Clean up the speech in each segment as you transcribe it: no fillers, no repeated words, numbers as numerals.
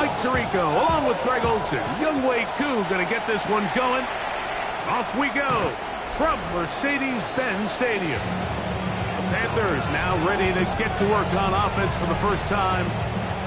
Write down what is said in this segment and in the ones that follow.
Mike Tirico, along with Greg Olson. Young Wade Koo going to get this one going. Off we go from Mercedes-Benz Stadium. The Panthers now ready to get to work on offense for the first time.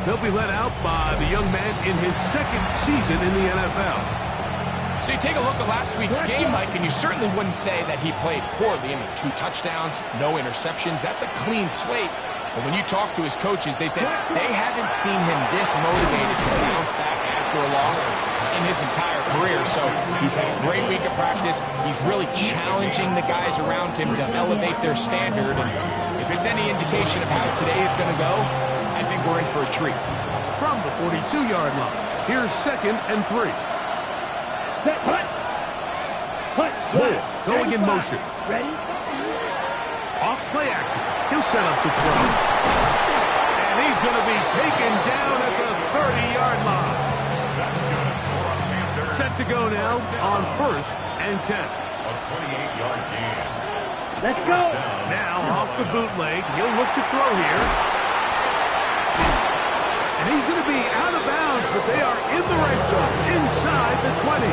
They'll be led out by the young man in his second season in the NFL. So you take a look at last week's game, Mike, and you certainly wouldn't say that he played poorly. I mean, 2 touchdowns, no interceptions. That's a clean slate. But when you talk to his coaches, they said they haven't seen him this motivated to bounce back after a loss in his entire career. So he's had a great week of practice. He's really challenging the guys around him to elevate their standard. And if it's any indication of how today is going to go, I think we're in for a treat. From the 42-yard line, here's 2nd and 3. Moore going in motion. Ready? Off play action. He'll set up to throw. And he's going to be taken down at the 30-yard line. Set to go now on 1st and 10. A 28-yard gain. Let's go. Now off the bootleg. He'll look to throw here. And he's going to be out of bounds, but they are in the red zone, inside the 20.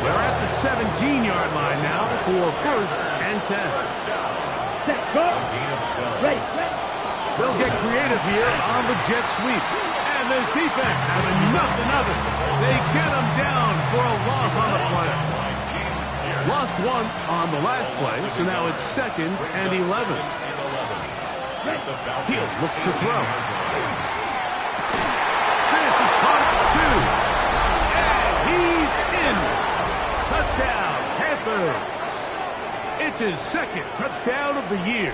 They're at the 17-yard line now for 1st and 10. Let's go. Ready. They'll get creative here on the jet sweep. And this defense having nothing of it. They get him down for a loss on the play. Lost 1 on the last play, so now it's 2nd and 11. He'll look to throw. This is caught at 2. And he's in. Touchdown, Panthers. It's his 2nd touchdown of the year.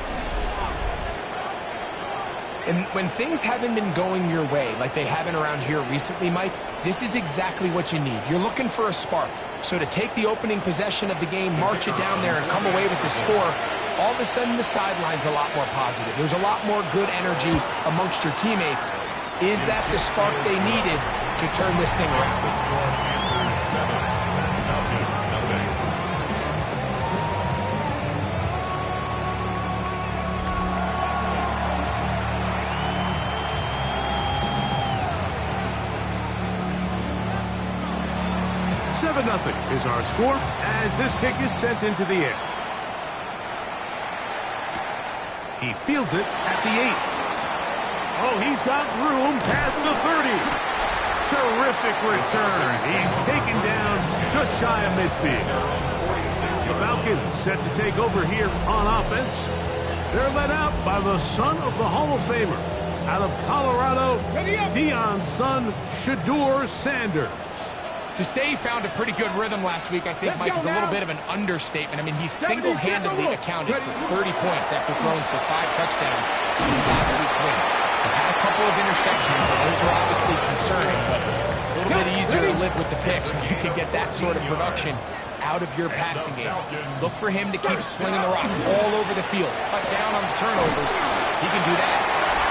And when things haven't been going your way like they haven't around here recently, Mike, this is exactly what you need. You're looking for a spark. So to take the opening possession of the game, march it down there, and come away with the score, all of a sudden the sideline's a lot more positive. There's a lot more good energy amongst your teammates. Is that the spark they needed to turn this thing around? 7-0 is our score as this kick is sent into the air. He fields it at the 8. Oh, he's got room past the 30. Terrific return. He's taken down just shy of midfield. The Falcons set to take over here on offense. They're led out by the son of the Hall of Famer. Out of Colorado, Deion's son, Shedeur Sanders. To say he found a pretty good rhythm last week, I think, Mike, is a little bit of an understatement. I mean, he single-handedly accounted for 30 points after throwing for 5 touchdowns in last week's win. He had a couple of interceptions, and those are obviously concerning, but a little bit easier to live with the picks when you can get that sort of production out of your passing game. Look for him to keep slinging the rock all over the field. Cut down on the turnovers. He can do that.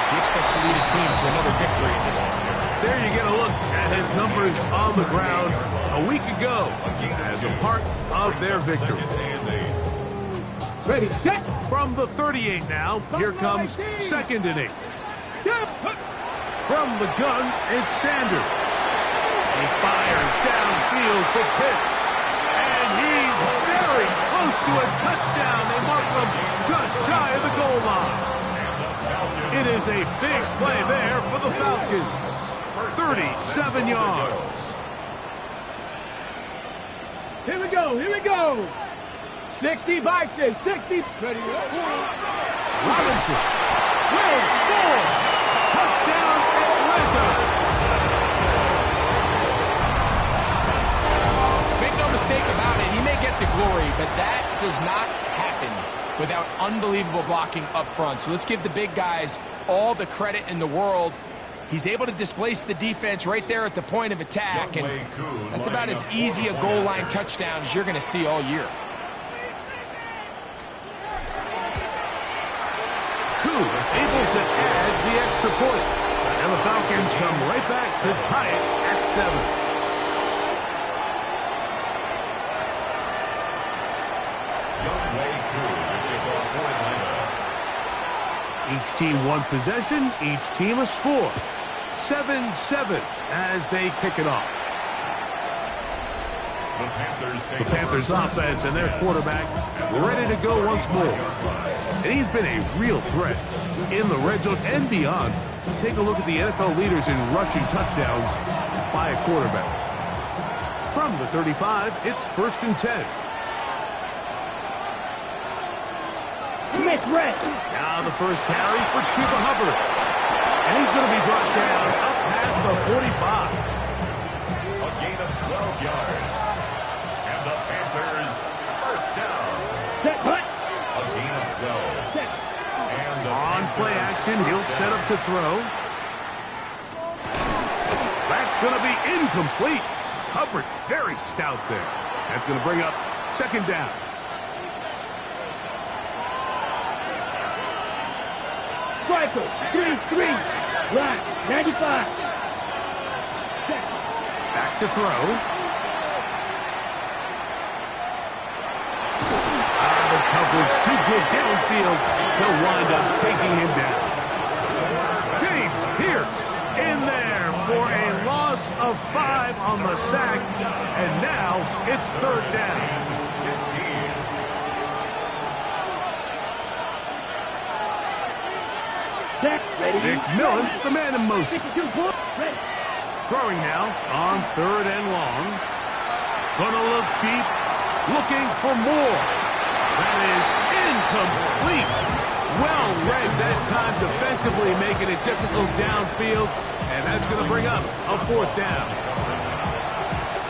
He expects to lead his team to another victory at this point. There you get a look at his numbers on the ground a week ago as a part of their victory. Ready, set. From the 38 now, here comes 2nd and 8. From the gun, it's Sanders. He fires downfield for Pitts. And he's very close to a touchdown. They mark him just shy of the goal line. It is a big play there for the Falcons. 37 yards. Here we go, here we go. 60 Bison, 60. Ready, Robinson will score. Touchdown, Atlanta. Make no mistake about it, he may get the glory, but that does not happen without unbelievable blocking up front. So let's give the big guys all the credit in the world. He's able to displace the defense right there at the point of attack, and that's about as easy a goal line touchdown as you're going to see all year. Koo able to add the extra point. And the Falcons come right back to tie it at 7. Each team one possession, each team a score. 7-7 as they kick it off. The Panthers offense and their quarterback ready to go once more. And he's been a real threat in the red zone and beyond. Take a look at the NFL leaders in rushing touchdowns by a quarterback. From the 35, it's 1st and 10. Now the first carry for Chuba Hubbard. And he's going to be brought down up past the 45. A gain of 12 yards. And the Panthers first down. A gain of 12. And on play action, he'll set up to throw. That's going to be incomplete. Coverage very stout there. That's going to bring up 2nd down. Striker, 3-3, right, 95. Back to throw. The coverage too good downfield. He'll wind up taking him down. James Pierce in there for a loss of 5 on the sack. And now it's 3rd down. McMillan, the man in motion. Throwing now on 3rd and long. Gonna look deep, looking for more. That is incomplete. Well read that time defensively, making it difficult downfield. And that's going to bring up a 4th down.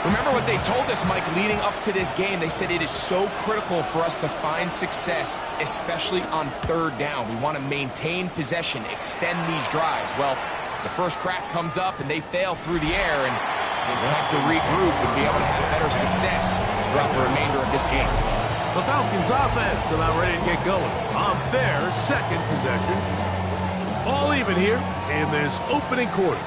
Remember what they told us, Mike, leading up to this game. They said it is so critical for us to find success, especially on 3rd down. We want to maintain possession, extend these drives. Well, the first crack comes up, and they fail through the air, and we'll have to regroup and be able to have better success throughout the remainder of this game. The Falcons offense about ready to get going on their 2nd possession. All even here in this opening quarter.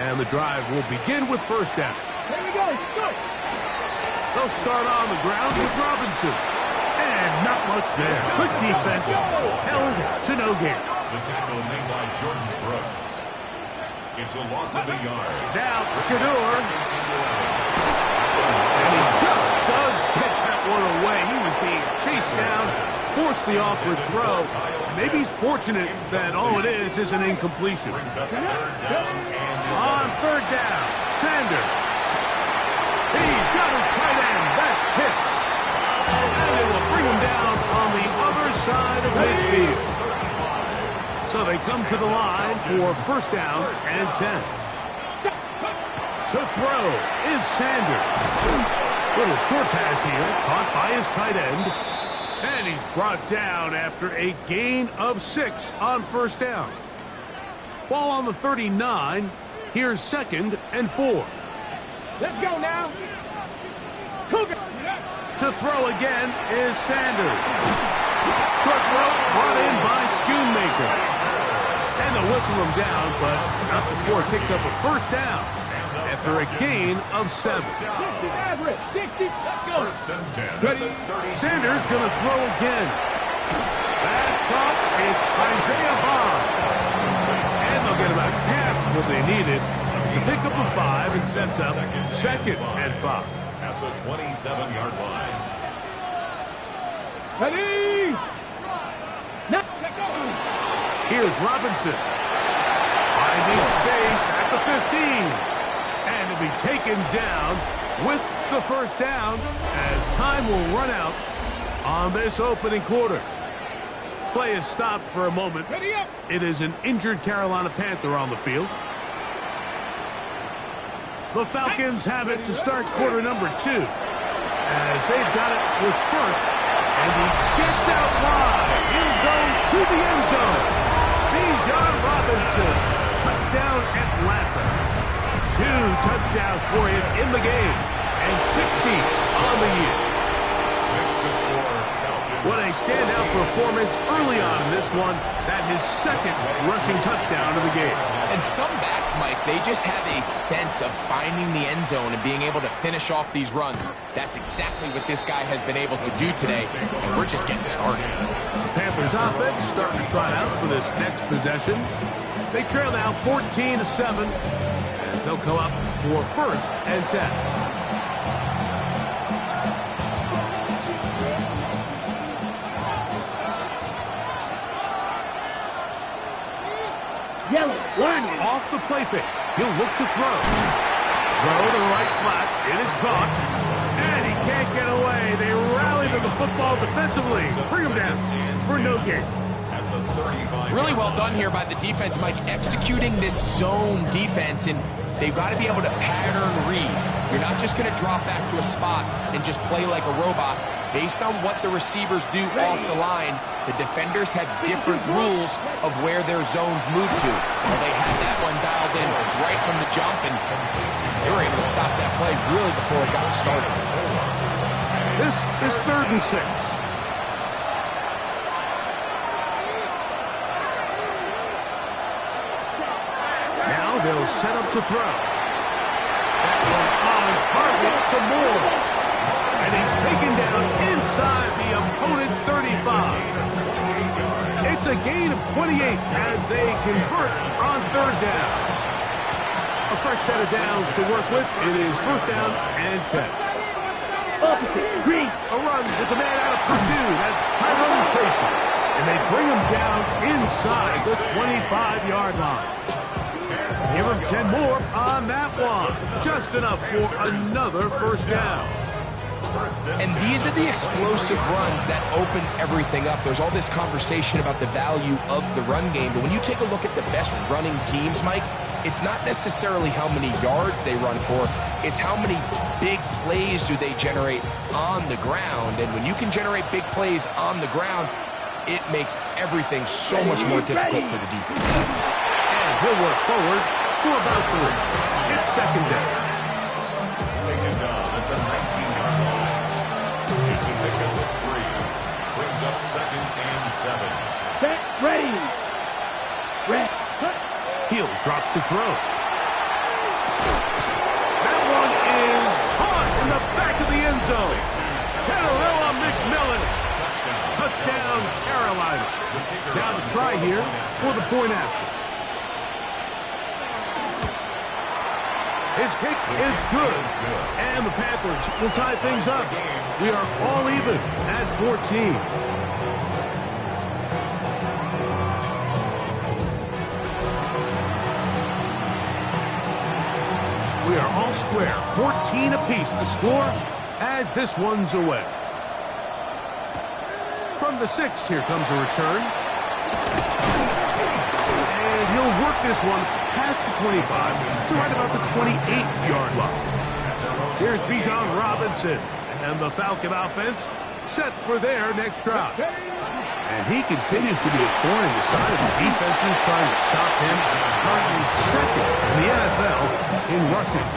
And the drive will begin with 1st down. Here we go, start. They'll start on the ground with Robinson. And not much there. Good defense. Held to no gain. the tackle made by Jordan Brooks. It's a loss of a yard. Now, Shador. And he just does get that one away. He was being chased down, forced the awkward throw. Maybe he's fortunate that all it is an incompletion. On 3rd down, Sanders. He's got his tight end. That's Pitts. And they will bring him down on the other side of midfield. So they come to the line for 1st down and 10. To throw is Sanders. Little short pass here, caught by his tight end. And he's brought down after a gain of 6 on 1st down. Ball on the 39. Here's 2nd and 4. Let's go now. Cougar. To throw again is Sanders. Short throw brought in by Schoonmaker. And they'll whistle him down, but not before it picks up a 1st down after a gain of 7. 60, average. 60. Let's go. 1st and 10. Ready. Sanders going to throw again. That's caught. It's Isaiah Bond. And they'll get about half what they needed to pick up a 5 and sets up 2nd and 5. At the 27-yard line. Ready. Now, let's go. Here's Robinson. Finding space at the 15. And to be taken down with the 1st down as time will run out on this opening quarter. Play is stopped for a moment. Ready up. It is an injured Carolina Panther on the field. The Falcons have it to start quarter number 2 as they've got it with 1st. And he gets out wide. He'll go to the end zone. Bijan Robinson. Touchdown Atlanta. 2 touchdowns for him in the game. And 60 on the year. What a standout performance early on in this one. That his 2nd rushing touchdown of the game. And some backs, Mike, they just have a sense of finding the end zone and being able to finish off these runs. That's exactly what this guy has been able to do today, and we're just getting started. The Panthers offense starting to try out for this next possession. They trail now 14-7 as they'll come up for 1st and 10. Yellow, line. Off the play fake. He'll look to throw. Throw to the right flat. It is caught. And he can't get away. They rally to the football defensively. Bring him down for no gain. Really well done here by the defense, Mike, executing this zone defense, and they've got to be able to pattern read. You're not just going to drop back to a spot and just play like a robot. Based on what the receivers do off the line, the defenders have different rules of where their zones move to. Well, they had that one dialed in right from the jump, and they were able to stop that play really before it got started. This is 3rd and 6. Now they'll set up to throw. That one on target to Moore. And he's taken down inside the opponent's 35. It's a gain of 28 as they convert on 3rd down. A fresh set of downs to work with. It is 1st down and 10. Green. A run with the man out of Purdue. That's Tyrone Tracy. And they bring him down inside the 25-yard line. Give him 10 more on that one. Just enough for another 1st down. And these are the explosive runs that open everything up. There's all this conversation about the value of the run game, but when you take a look at the best running teams, Mike, it's not necessarily how many yards they run for, it's how many big plays do they generate on the ground. And when you can generate big plays on the ground, it makes everything so much more difficult for the defense. And he'll work forward for about 3. It's 2nd down. Taken down at the 19-yard line. It's a pickup of 3. Brings up 2nd and 7. Set, ready. Red. He'll drop to throw. That one is caught in the back of the end zone. Kenarella McMillan. Touchdown, Carolina. Now to try here for the point after. His kick is good. And the Panthers will tie things up. We are all even at 14. We are all square. 14 apiece the score as this one's away. From the 6, here comes a return. And he'll work this one past the 25 to right about the 28-yard line. Here's Bijan Robinson and the Falcon offense set for their next drive. And he continues to be a thorn in the side of the defenses trying to stop him. Currently 2nd in the NFL in rushing.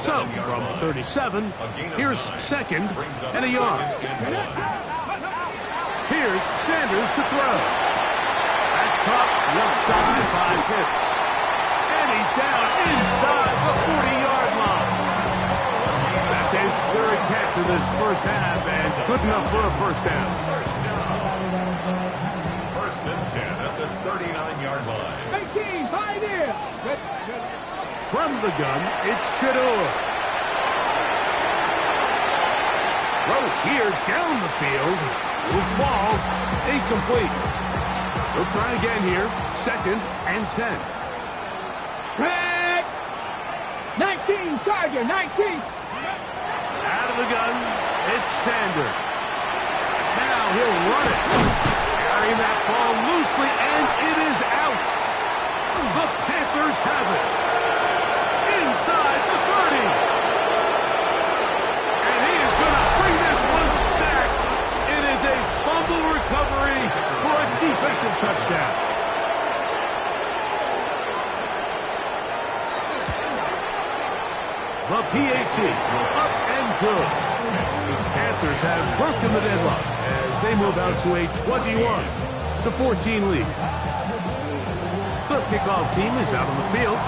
So, from 37, here's 2nd and a yard. Here's Sanders to throw. That's caught left side by Pitts. And he's down inside the 40-yard line. That's his 3rd catch of this 1st half, and good enough for a 1st down. 1st and 10 at the 39-yard line. 18, pioneer. From the gun, it's Shador. Throw here down the field. Will fall incomplete. We'll try again here. 2nd and 10. Red. 19, Charger, 19. Out of the gun, it's Sanders. Now he'll run it. Carrying that ball loosely, and it is out. The Panthers have it. Inside the 30. And he is going to bring this one back. It is a fumble recovery for a defensive touchdown. The PAT up and good. The Panthers have broken the deadlock as they move out to a 21-14 lead. The kickoff team is out on the field,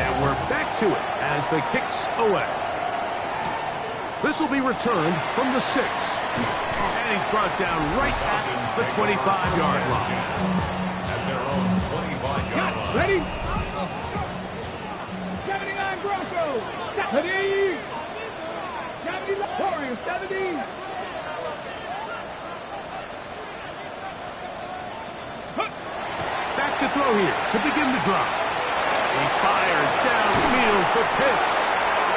and we're back to it as the kick's away. This will be returned from the 6. And he's brought down right at the 25-yard line. At their own 25-yard line. Ready? 79 Broncos. 70. 70 Warriors. 70. Back to throw here to begin the drive. He fires downfield for Pitts.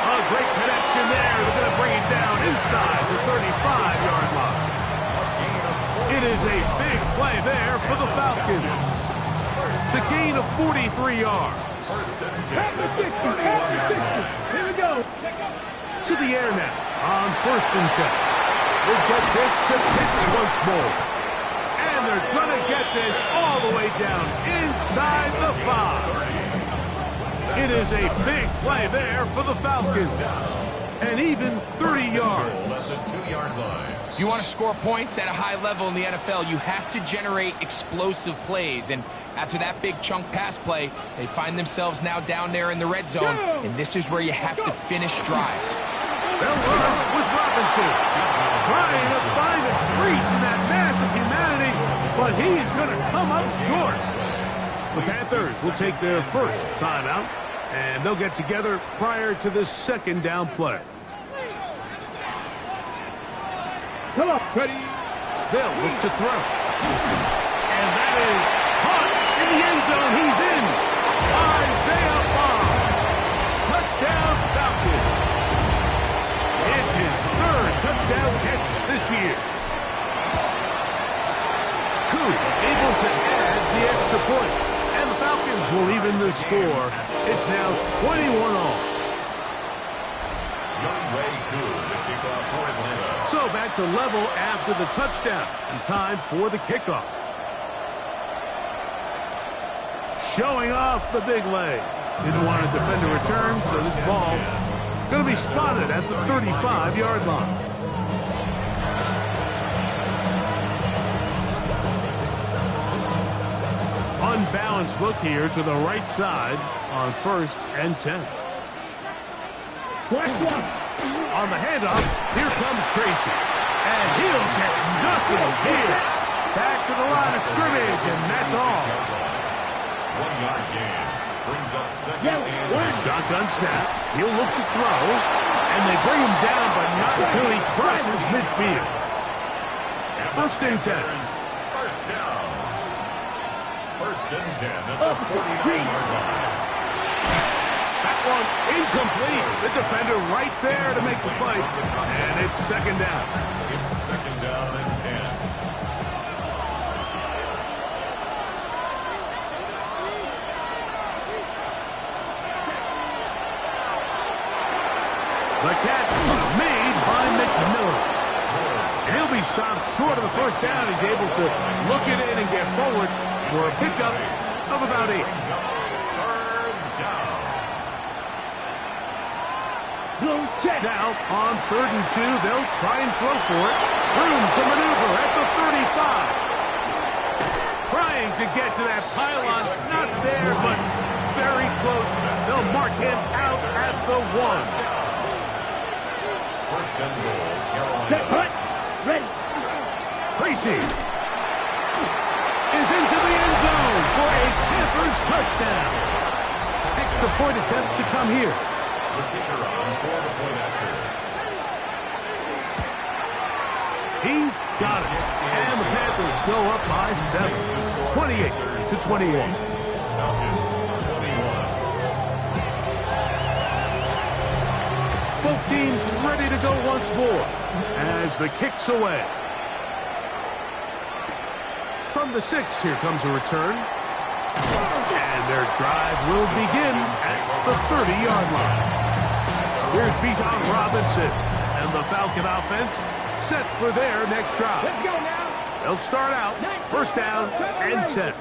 A great connection there. They're going to bring it down inside the 35-yard line. It is a big play there for the Falcons. It's a gain of 43 yards. Here we go. To the air now on 1st and 10. We'll get this to Pitts once more. And they're going to get this all the way down inside the 5. It is a big play there for the Falcons. And even 30 yards. If you want to score points at a high level in the NFL, you have to generate explosive plays. And after that big chunk pass play, they find themselves now down there in the red zone. And this is where you have to finish drives. They'll run with Robinson. Trying to find a crease in that mass of humanity, but he's going to come up short. The Panthers will take their first timeout, and they'll get together prior to the 2nd down play. Come on. Ready? They'll look to throw. And that is caught in the end zone. He's in. Isaiah Bond. Touchdown Falcons. It's his 3rd touchdown catch this year. Koo able to add the extra point. And the Falcons will even the score. It's now 21-all. So back to level after the touchdown. And time for the kickoff. Showing off the big leg. Didn't want to defend a return, so this ball going to be spotted at the 35-yard line. Unbalanced look here to the right side on 1st and 10. On the handoff, here comes Tracy. And he'll get nothing here. Back to the line of scrimmage, and that's all. 1-yard gain. Brings up 2nd and Shotgun snap. He'll look to throw. And they bring him down, but not until he crosses midfield. 1st and 10. First down. 1st and 10 at the 49-yard line. That one incomplete. The defender right there to make the play. And it's 2nd down. It's 2nd down and 10. The catch made by McMillan. He'll be stopped short of the 1st down. He's able to look it in and get forward for a pickup of about 8. 3rd down. Now, on 3rd and 2, they'll try and throw for it. Room to maneuver at the 35. Trying to get to that pylon. Not there, but very close. They'll mark him out at the 1. 1st and goal, Carolina. Ready? Tracy is into the end zone for a Panthers touchdown. Extra point attempt to come here. The kicker on for the point after. He's got it. And the Panthers go up by 7. 28-21. Falcons 21. Both teams ready to go once more as the kick's away. From the 6, here comes a return. And their drive will begin at the 30-yard line. Here's Bijan Robinson and the Falcon offense set for their next drive. Let's go now. They'll start out 1st down and 10.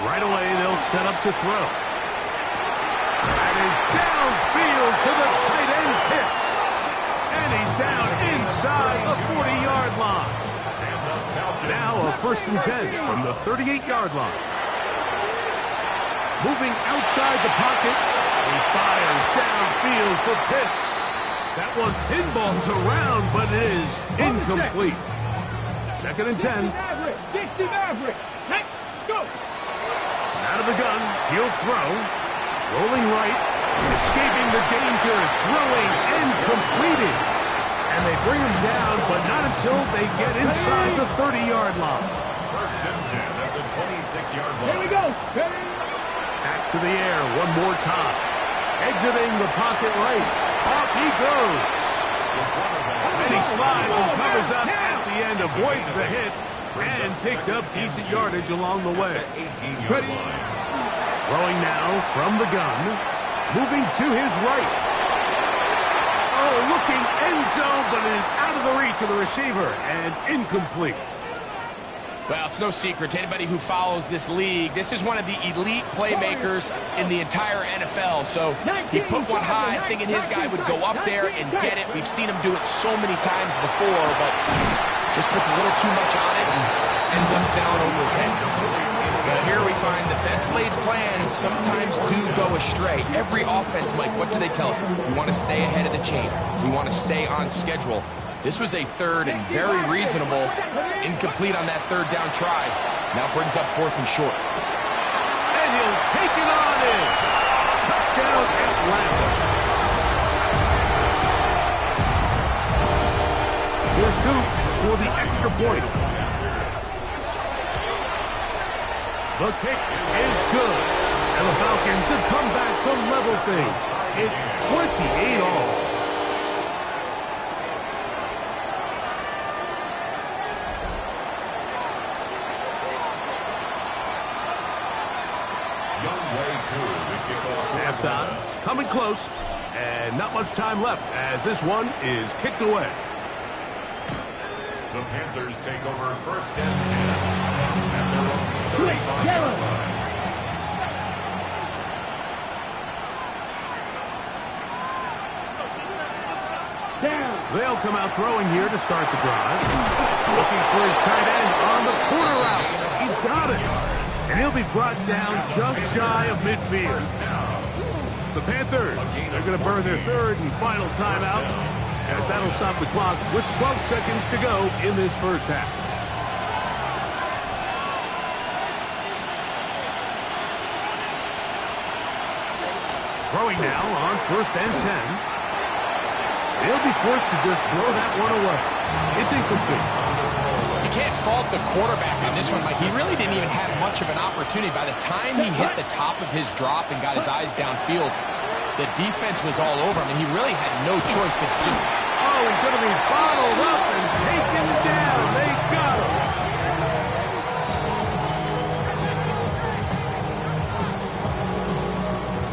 Right away, they'll set up to throw. That is downfield to the tight end Pitts. And he's down inside the 40-yard line. Now a 1st and 10 from the 38-yard line. Moving outside the pocket, he fires downfield for Pitts. That one pinballs around, but it is incomplete. 2nd and 10. 60 Maverick. Let's go. the gun. He'll throw. Rolling right. Escaping the danger. Throwing and completing. And they bring him down, but not until they get inside the 30-yard line. First and 10 at the 26-yard line. Here we go. Back to the air one more time. Exiting the pocket right. Off he goes. And he slides and covers up at the end, avoids the hit, and picked up decent yardage along the way. 18-yard line. Throwing now from the gun. Moving to his right. Oh, looking end zone, but it is out of the reach of the receiver and incomplete. Well, it's no secret to anybody who follows this league. This is one of the elite playmakers in the entire NFL. So he put one high, thinking his guy would go up there and get it. We've seen him do it so many times before, but just puts a little too much on it and ends up sailing over his head. But here we find the best laid plans sometimes do go astray. Every offense, Mike, what do they tell us? We want to stay ahead of the chains. We want to stay on schedule. This was a third and very reasonable, incomplete on that third down try. Now brings up fourth and short. And he'll take it on in. Touchdown, Atlanta. Here's Coop for the extra point. The kick is good. And the Falcons have come back to level things. It's 28 all. Halftime, coming close, and not much time left as this one is kicked away. The Panthers take over first and 10 at their own 35-yard line. They'll come out throwing here to start the drive. Looking for his tight end on the corner route. He's got it. And he'll be brought down just shy of midfield. The Panthers, they're going to burn their third and final timeout, as that'll stop the clock with 12 seconds to go in this first half. Throwing now on first and 10. They'll be forced to just throw that one away. It's incomplete. You can't fault the quarterback on this one, Mike. He really didn't even have much of an opportunity. By the time he hit the top of his drop and got his eyes downfield, the defense was all over him, and he really had no choice but to just... Oh, he's going to be bottled up and taken down. They got him.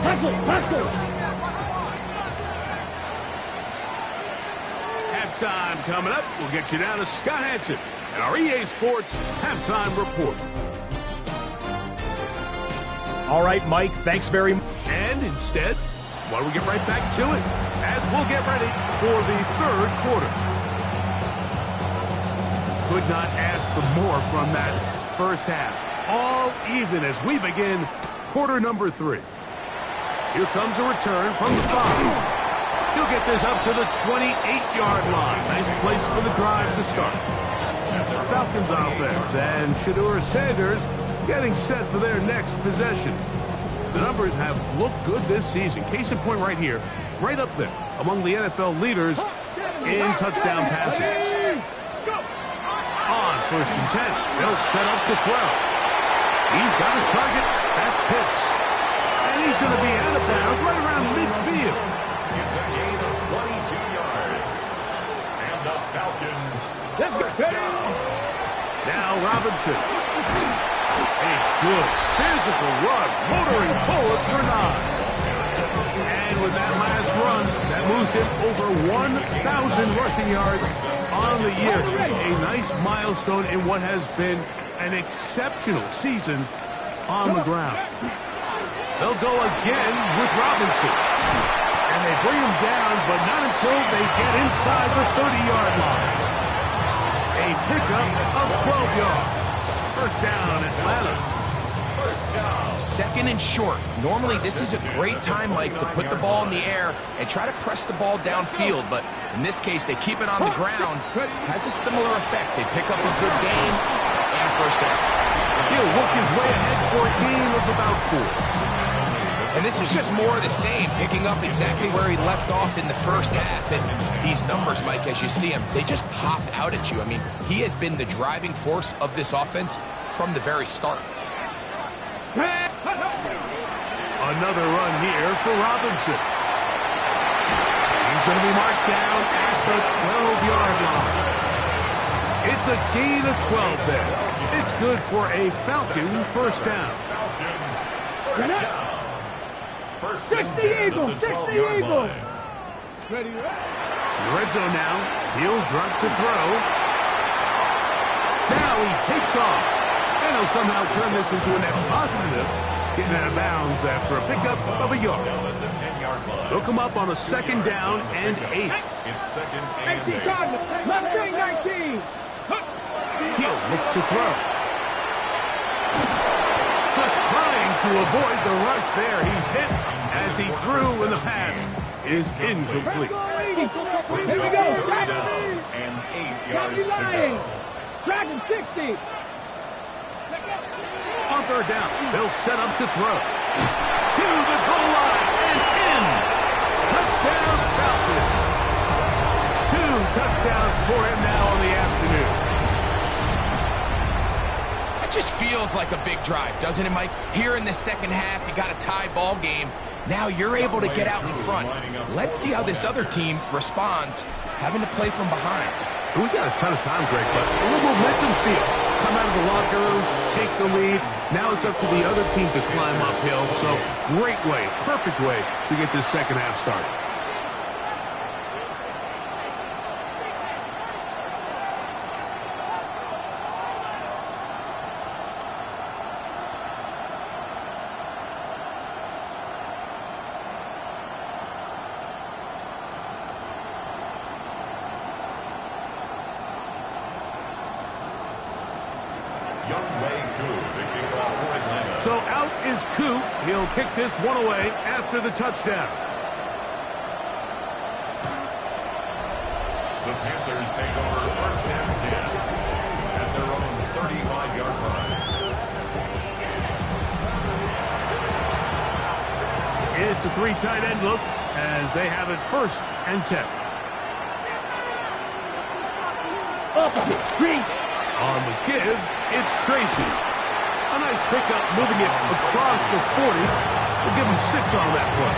Tackle. Halftime coming up. We'll get you down to Scott Hansen and our EA Sports Halftime Report. All right, Mike, thanks very much. And instead, why don't we get right back to it as we'll get ready for the third quarter. Could not ask for more from that first half. All even as we begin quarter number 3. Here comes a return from the 5. He'll get this up to the 28-yard line. Nice place for the drive to start. The Falcons offense and Shedeur Sanders getting set for their next possession. The numbers have looked good this season. Case in point right here, right up there among the NFL leaders in touchdown passes. On first and 10, they'll set up to throw. He's got his target. That's Pitts. And he's going to be out of bounds right around midfield. It's a gain of 22 yards. And the Falcons first down. Now Robinson. A good physical run, motoring forward for 9. And with that last run, that moves him over 1,000 rushing yards on the year. A nice milestone in what has been an exceptional season on the ground. They'll go again with Robinson. And they bring him down, but not until they get inside the 30-yard line. A pickup of 12 yards. First down, Atlanta. Second and short. Normally, this is a great time, Mike, to put the ball in the air and try to press the ball downfield. But in this case, they keep it on the ground. Has a similar effect. They pick up a good gain and first down. He'll work his way ahead for a gain of about 4. And this is just more of the same, picking up exactly where he left off in the first half. And these numbers, Mike, as you see them, they just pop out at you. I mean, he has been the driving force of this offense from the very start. Another run here for Robinson. He's going to be marked down at the 12-yard line. It's a gain of 12 there. It's good for a Falcon first down. Falcons first down. First and 60 10 Eagle, at the 60 12-yard Eagle. line. Ready, Red zone now. He'll drop to throw. Now he takes off. And he'll somehow turn this into a net positive. Getting out of bounds after a pickup of a yard. Down at the 10-yard line. They'll come up on a second down and 8. It's second and 19 8. Cardinals, left wing 19. He'll look to throw. Just trying to avoid the rush there. He's hit as he threw, and the pass is incomplete. Here we go. Third down and 8 yards to go. Dragon 60. On third down, they'll set up to throw. To the goal line and in. Touchdown, Falcons. 2 touchdowns for him now on the afternoon. It just feels like a big drive, doesn't it, Mike? Here in the second half, you got a tie ball game. Now you're able to get out in front. Let's see how this other team responds, having to play from behind. We got a ton of time, Greg, but a little momentum feel. Come out of the locker room, take the lead. Now it's up to the other team to climb uphill. So great way, perfect way to get this second half started. So out is Coop. He'll kick this one away after the touchdown. The Panthers take over first and 10 at their own 35-yard line. It's a 3 tight end look as they have it first and 10. On the give, it's Tracy. A nice pickup, moving it across the 40. We'll give him 6 on that play.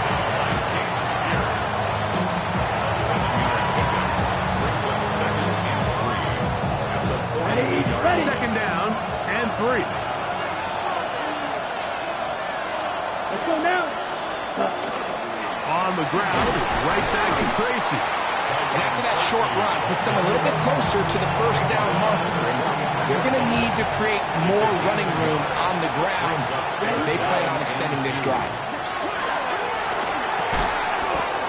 Second down and 3. Let's go now. On the ground, it's right back to Tracy. And after that short run, puts them a little bit closer to the first down marker. And they're going to need to create more running room on the ground if they plan on extending this drive.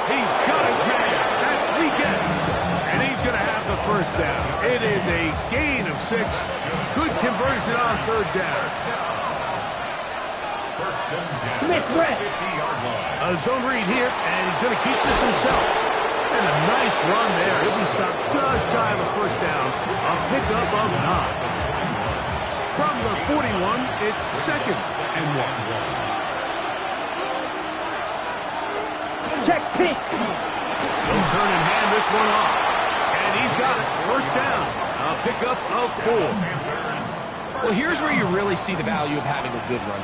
He's got his man. That's weekend. And he's going to have the first down. It is a gain of 6. Good conversion on third down. First and 10 Smith, Brett. 50-yard line. A zone read here, and he's going to keep this himself. And a nice run there. He'll be stopped just shy of a first down. A pickup of 9. From the 41, it's second and 1. Check Pete. He'll turn and hand this one off. And he's got it. First down. A pickup of 4. Well, here's where you really see the value of having a good run.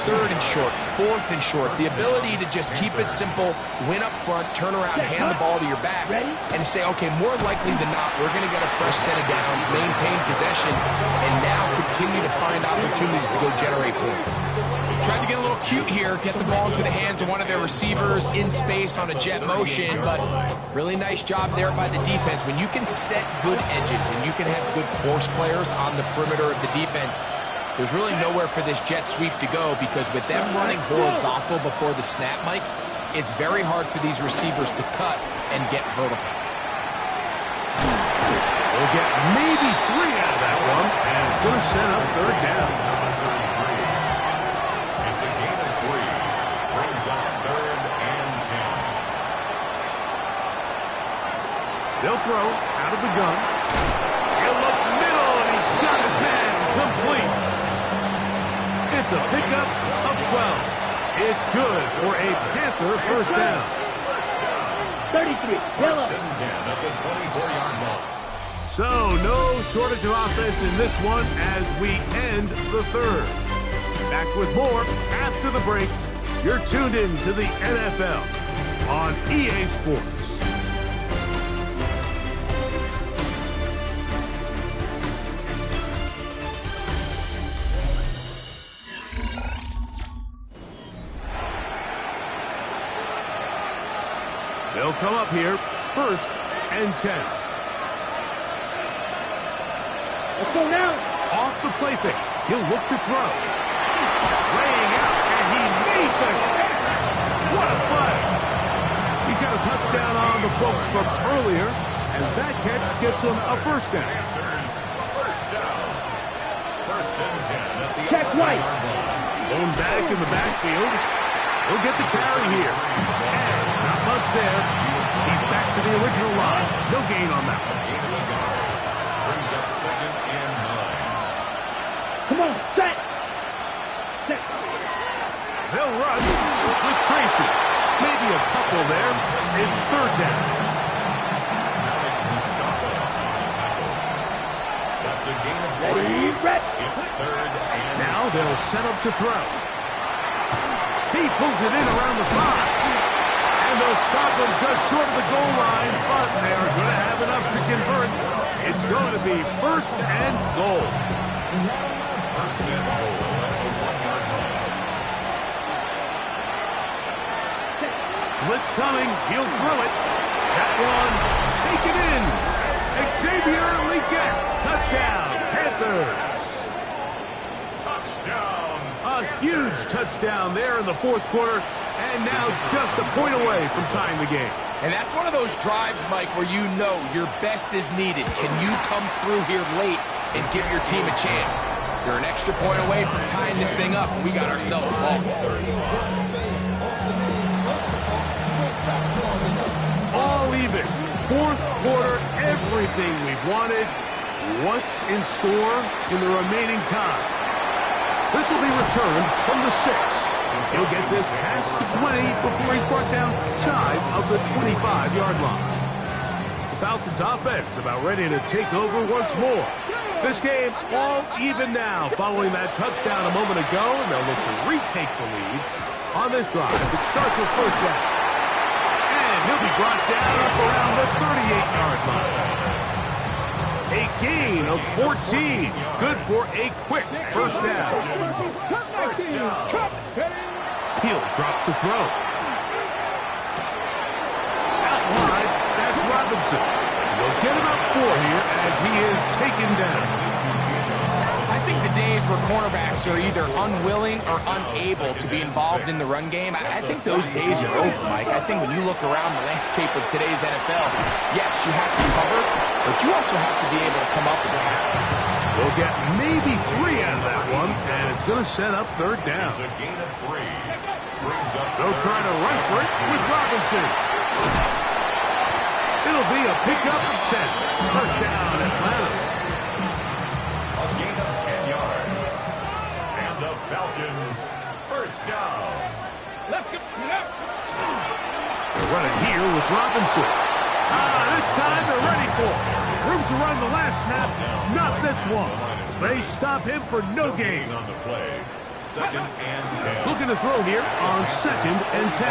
Third and short, fourth and short. The ability to just keep it simple, win up front, turn around, hand the ball to your back, and say, okay, more likely than not, we're going to get a fresh set of downs, maintain possession, and now continue to find opportunities to go generate points. Tried to get a little cute here, get the ball into the hands of one of their receivers in space on a jet motion, but really nice job there by the defense. When you can set good edges and you can have good force players on the perimeter of the defense, there's really nowhere for this jet sweep to go because with them running horizontal before the snap, Mike, it's very hard for these receivers to cut and get vertical. We'll get maybe 3 out of that one, and it's going to set up third down. It's a gain of 3. Brings up third and 10. They'll throw out of the gun. He'll look middle, and he's got his man complete. That's a pickup of 12. It's good for a Panther first down. 33. First and 10 at the 24-yard line. So, no shortage of offense in this one as we end the third. Back with more after the break. You're tuned in to the NFL on EA Sports. They'll come up here, first and 10. Let's go now. Off the play fake, he'll look to throw. Laying out, and he made the catch. What a play. He's got a touchdown on the books from earlier, and that catch gets him a first down. Panthers, first down. First and 10 at the Check right. 11-yard line. Lone back in the backfield. He'll get the carry here. And not much there. He's back to the original line. No gain on that one. Gain of a yard. Brings up second and 9. Come on, set. Set. They'll run with Tracy. Maybe a couple there. It's third down. Mustafa on the tackle. That's a gain of 3. Ready, red. It's third and Now they'll set up to throw. He pulls it in around the 5. And they'll stop him just short of the goal line, but they're going to have enough to convert. It's going to be first and goal. first and goal at the 1-yard line. Blitz coming. He'll throw it. That one taken in. Xavier Leggett. Touchdown, Panthers. Touchdown. A huge touchdown there in the fourth quarter, and now just a point away from tying the game. And that's one of those drives, Mike, where you know your best is needed. Can you come through here late and give your team a chance? You're an extra point away from tying this thing up. We got ourselves a ball. All even. Fourth quarter, everything we've wanted. What's in store in the remaining time? This will be returned from the 6. He'll get this past the 20 before he's brought down shy of the 25-yard line. The Falcons offense about ready to take over once more. This game all even now following that touchdown a moment ago, and they'll look to retake the lead on this drive that starts with first down. And he'll be brought down up around the 38-yard line. A gain of 14. Good for a quick first down. He'll drop to throw. Out wide, that's Robinson. They'll get him up 4 here as he is taken down. I think the days where cornerbacks are either unwilling or unable to be involved in the run game, I think those days are over, Mike. I think when you look around the landscape of today's NFL, yes, you have to cover, but you also have to be able to come up and tackle. They'll get maybe 3 out of that one, and it's going to set up third down. It's a gain of 3. Brings up They'll try to run for it with Robinson. It'll be a pickup of 10. First down, Atlanta. a gain of 10 yards. And the Falcons first down. Let's go. They're running here with Robinson. This time they're ready for it. Room to run the last snap, not this one. They stop him for no gain. On the play. Second and 10. Looking to throw here on second and 10.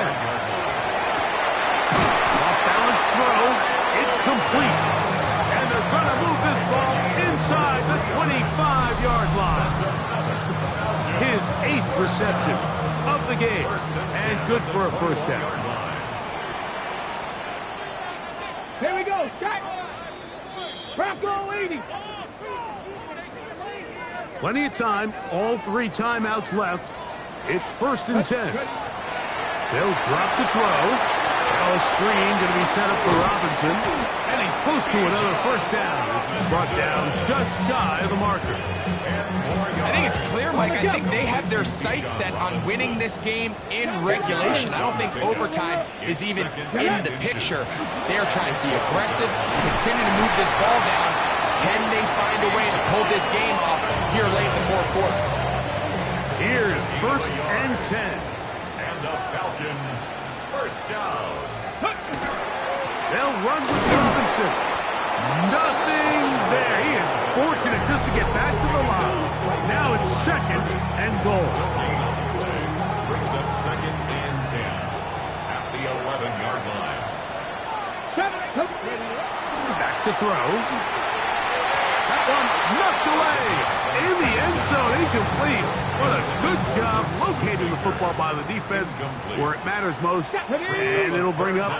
Off-balance throw. It's complete. And they're going to move this ball inside the 25-yard line. His 8th reception of the game. And good for a first down. Here we go. Set. Bronco 80. Plenty of time. All 3 timeouts left. It's first and 10. They'll drop to throw. Now a screen going to be set up for Robinson. And he's close to another first down. This is brought down just shy of the marker. I think it's clear, Mike. I think they have their sights set on winning this game in regulation. I don't think overtime is even in the picture. They're trying to be aggressive, continue to move this ball down. Can they find a way to pull this game off here late in the fourth quarter? Here's first and 10. And the Falcons first down. They'll run with Robinson. Nothing's there. He is fortunate just to get back to the line. Now it's second and goal. Brings up second and 10 at the 11-yard line. Back to throw. That one knocked away. In the end zone, incomplete. What a good job locating the football by the defense where it matters most. And it'll bring up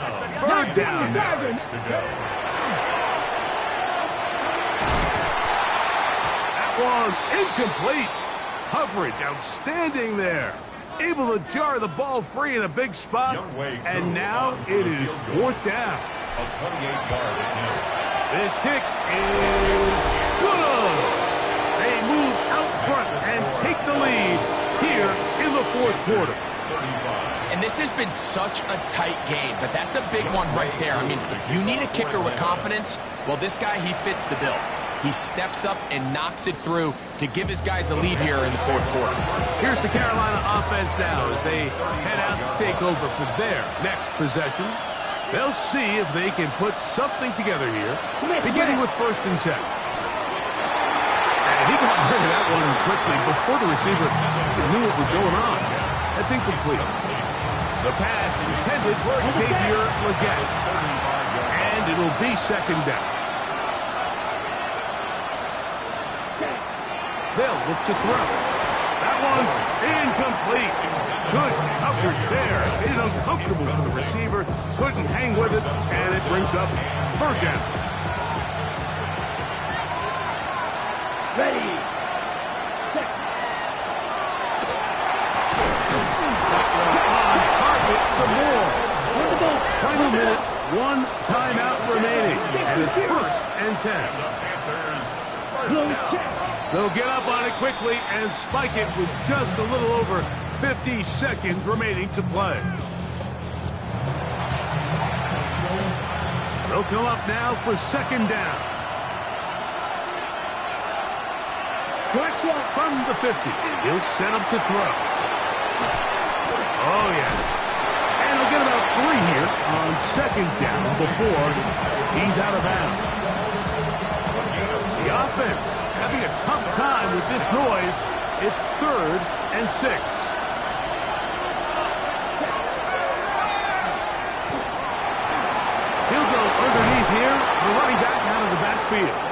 third down. That one incomplete. Coverage outstanding there. Able to jar the ball free in a big spot. And now it is fourth down. A 28-yard attempt. This kick is good. They move out front and take the lead here in the fourth quarter. And this has been such a tight game, but that's a big one right there. I mean, you need a kicker with confidence. Well, this guy, he fits the bill. He steps up and knocks it through to give his guys a lead here in the fourth quarter. Here's the Carolina offense now as they head out to take over for their next possession. They'll see if they can put something together here, beginning with first and 10. And he got rid of that one quickly before the receiver knew what was going on. That's incomplete. The pass intended for Xavier Legette. And it'll be second down. They'll look to throw. That one's incomplete. Good coverage there. Made it uncomfortable for the receiver. Couldn't hang with it, and it brings up third down. Ready. On target some more. Final minute, one timeout remaining, and it's first and 10. Panthers first down. They'll get up on it quickly and spike it with just a little over 50 seconds remaining to play. They'll come up now for second down. From the 50, he'll set up to throw. Oh, yeah. And he'll get about 3 here on second down before he's out of bounds. The offense having a tough time with this noise. It's third and 6. He'll go underneath here. The running back out of the backfield.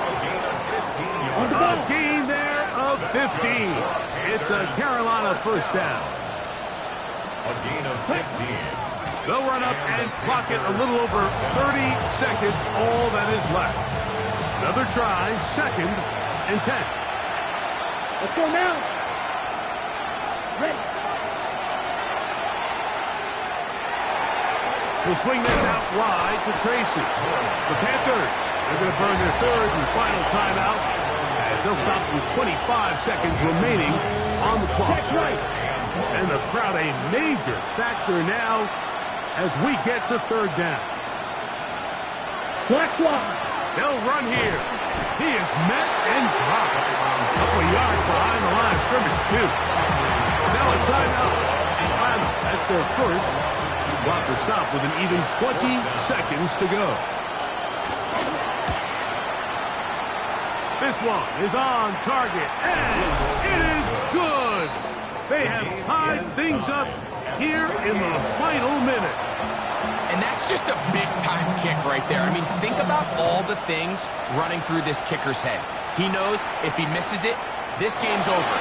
A gain there of 15. It's a Carolina first down. A gain of 15. They'll run up and clock it a little over 30 seconds, all that is left. Another try, second and 10. Let's go now. Ready. He'll swing this out wide to Tracy. The Panthers, they're going to burn their third and final timeout as they'll stop with 25 seconds remaining on the clock. And the crowd a major factor now as we get to third down. Black block. They'll run here. He is met and dropped. A couple of yards behind the line of scrimmage, too. Now a timeout. That's their first. Blocker stop with an even 20 seconds to go. This one is on target, and it is good. They have tied things up here in the final minute. And that's just a big-time kick right there. I mean, think about all the things running through this kicker's head. He knows if he misses it, this game's over.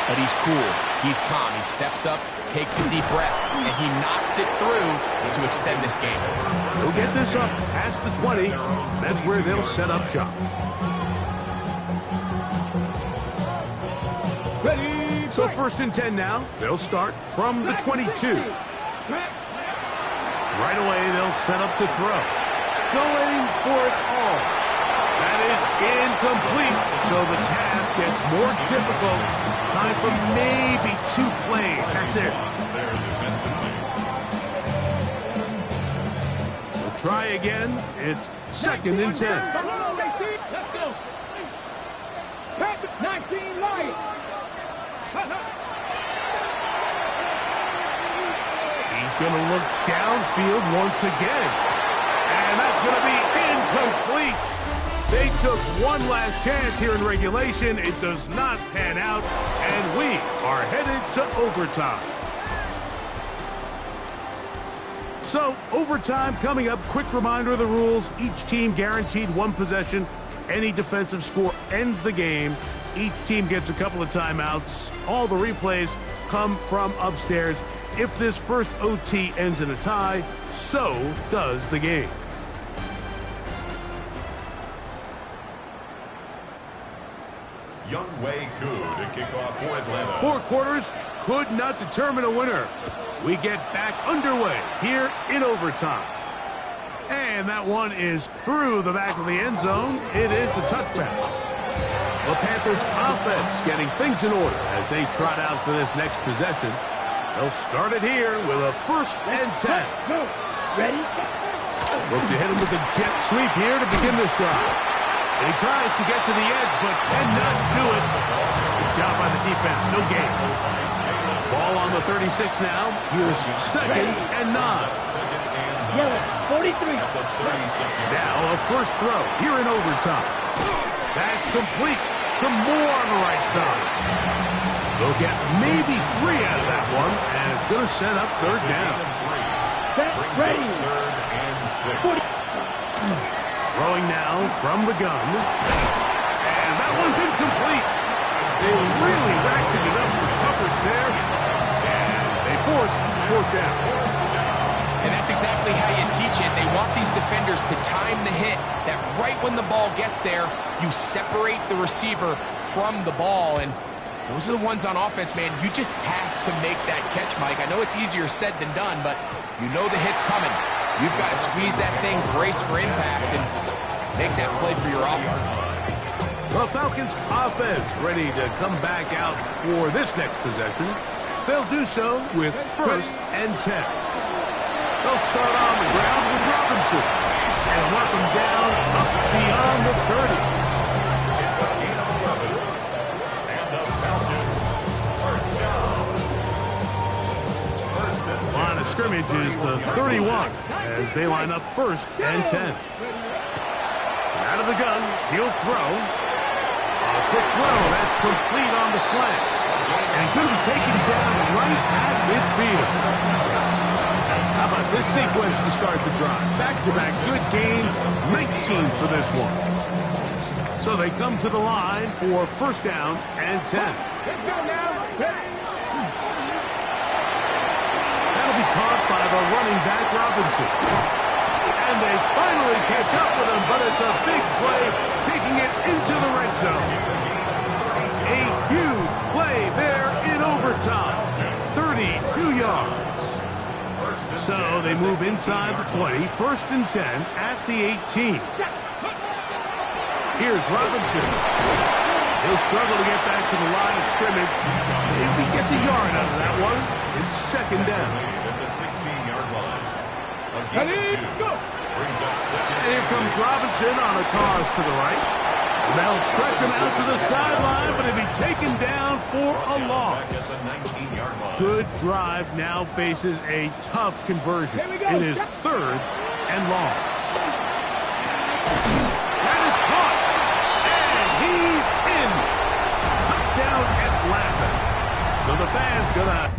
But he's cool. He's calm. He steps up, takes a deep breath, and he knocks it through to extend this game. He'll get this up past the 20. That's where they'll set up shop. Ready. So first and 10 now. They'll start from the 22. Right away, they'll set up to throw. Going for it all. That is incomplete, so the task gets more difficult. Time for maybe 2 plays. That's it. We'll try again. It's second and 10. Come on, Lacey. Let's go. 19 light. is going to look downfield once again. And that's going to be incomplete. They took one last chance here in regulation. It does not pan out, and we are headed to overtime. So, overtime coming up. Quick reminder of the rules. Each team guaranteed one possession. Any defensive score ends the game. Each team gets a couple of timeouts. All the replays come from upstairs. If this first OT ends in a tie, so does the game. Youngwei Koo to kick off for Atlanta. 4 quarters could not determine a winner. We get back underway here in overtime. And that one is through the back of the end zone. It is a touchback. The Panthers offense getting things in order as they trot out for this next possession. They'll start it here with a 1st and 10. Ready? Look to hit him with a jet sweep here to begin this drive. And he tries to get to the edge, but cannot do it. Good job by the defense. No gain. Ball on the 36 now. Here's 2nd and 9. Yeah, 43. Now a first throw here in overtime. That's complete. Some more on the right side. They'll get maybe 3 out of that one, and it's going to set up 3rd down. Set, ready. 3rd and 6. Throwing now from the gun. And that one's incomplete. They really ratcheted it up for coverage there. And they force 4th down. And that's exactly how you teach it. They want these defenders to time the hit, that right when the ball gets there, you separate the receiver from the ball. And those are the ones on offense, man. You just have to make that catch, Mike. I know it's easier said than done, but you know the hit's coming. You've got to squeeze that thing, brace for impact, and make that play for your offense. The Falcons offense ready to come back out for this next possession. They'll do so with 1st and 10. They'll start on the ground with Robinson and work him down up beyond the 30. It's a gain of 11. And the Falcons, 1st down. 1st and 10. Line of scrimmage is the 31 as they line up 1st and 10. Out of the gun, he'll throw. A quick throw, that's complete on the slant. And he's going to be taken down right at midfield. How about this sequence to start the drive? Back-to-back good games, 19 for this one. So they come to the line for 1st down and 10. Let's go now. That'll be caught by the running back, Robinson. And they finally catch up with him, but it's a big play, taking it into the red zone. A huge play there in overtime. 32 yards. So they move inside the 20, 1st and 10 at the 18. Here's Robinson. He'll struggle to get back to the line of scrimmage. If he gets a yard out of that one, it's 2nd down. At the 16-yard line. Ready, go. Brings up 2nd. And here comes Robinson on a toss to the right. And they'll stretch him out to the sideline, but he'll be taken down for a loss. Back at the 19-yard line. Good drive now faces a tough conversion. Here we go. It is 3rd and long. That is caught. And he's in. Touchdown Atlanta. So the fans gonna